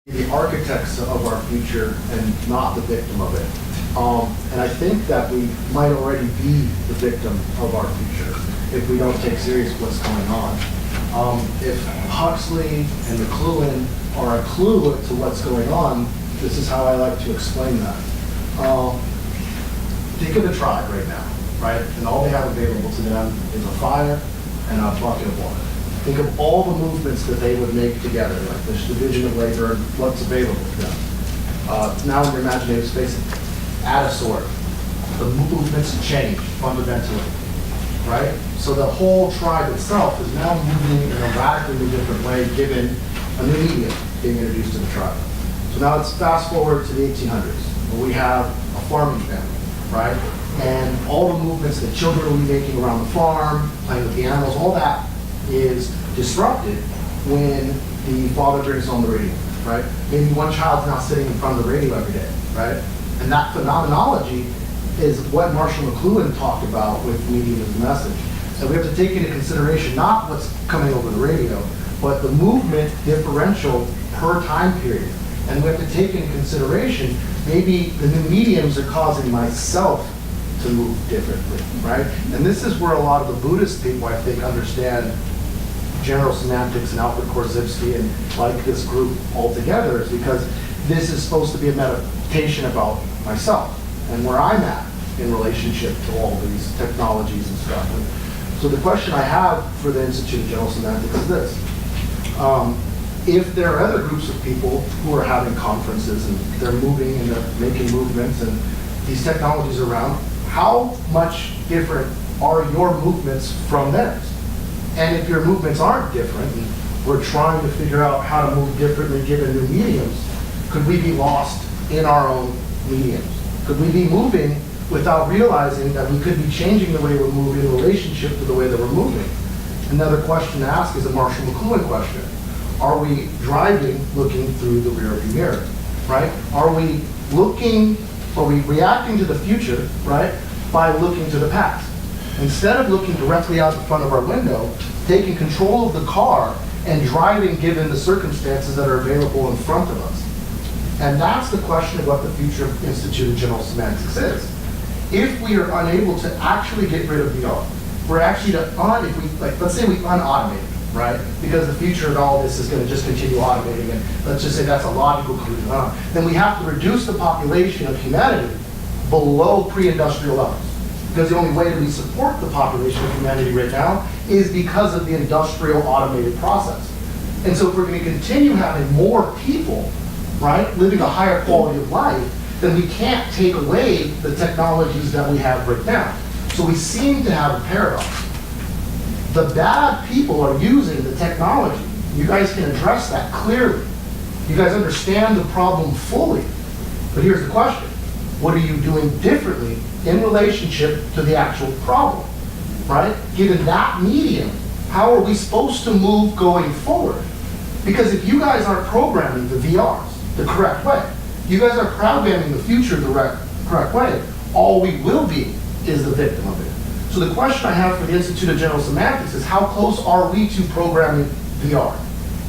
The architects of our future and not the victim of it. And I think that we might already be the victim of our future if we don't take serious what's going on. If Huxley and McLuhan are a clue to what's going on, this is how I like to explain that. Think of a tribe right now, right? And all they have available to them is a fire and a bucket of water. Think of all the movements that they would make together, like this division of labor and what's available to them. Now in your imaginative space, add a sword. The movements change fundamentally, right? So the whole tribe itself is now moving in a radically different way given a new medium being introduced to the tribe. So now let's fast forward to the 1800s, where we have a farming family, right? And all the movements that children will be making around the farm, playing with the animals, all that is disrupted when the father brings home the radio, right? Maybe one child's now sitting in front of the radio every day, right? And that phenomenology is what Marshall McLuhan talked about with medium as a message. So we have to take into consideration not what's coming over the radio, but the movement differential per time period. And we have to take into consideration maybe the new mediums are causing myself to move differently, right? And this is where a lot of the Buddhist people, I think, understand general semantics and Alfred Korzybski and like this group altogether, is because this is supposed to be a meditation about myself and where I'm at in relationship to all these technologies and stuff. And so the question I have for the Institute of General Semantics is this. If there are other groups of people who are having conferences and they're moving and they're making movements and these technologies are around, how much different are your movements from theirs? And if your movements aren't different, and we're trying to figure out how to move differently given new mediums, could we be lost in our own mediums? Could we be moving without realizing that we could be changing the way we're moving in relationship to the way that we're moving? Another question to ask is a Marshall McLuhan question. Are we driving looking through the rearview mirror, right? Are we reacting to the future, right, by looking to the past? Instead of looking directly out the front of our window, taking control of the car and driving given the circumstances that are available in front of us. And that's the question of what the future of Institute of General Semantics is. If we are unable to actually get rid of VR, we're actually let's say we unautomate, right? Because the future of all this is going to just continue automating, and let's just say that's a logical conclusion. Then we have to reduce the population of humanity below pre-industrial levels. Because the only way that we support the population of humanity right now is because of the industrial automated process. And so if we're going to continue having more people, right, living a higher quality of life, then we can't take away the technologies that we have right now. So we seem to have a paradox. The bad people are using the technology. You guys can address that clearly. You guys understand the problem fully. But here's the question. What are you doing differently in relationship to the actual problem, right? Given that medium, how are we supposed to move going forward? Because if you guys aren't programming the VRs the correct way, you guys are programming the future the correct way, all we will be is the victim of it. So the question I have for the Institute of General Semantics is how close are we to programming VR?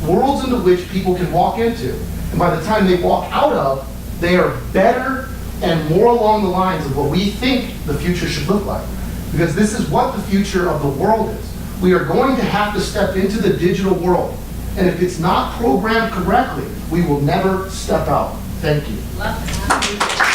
Worlds into which people can walk into, and by the time they walk out of, they are better and more along the lines of what we think the future should look like. Because this is what the future of the world is. We are going to have to step into the digital world. And if it's not programmed correctly, we will never step out. Thank you.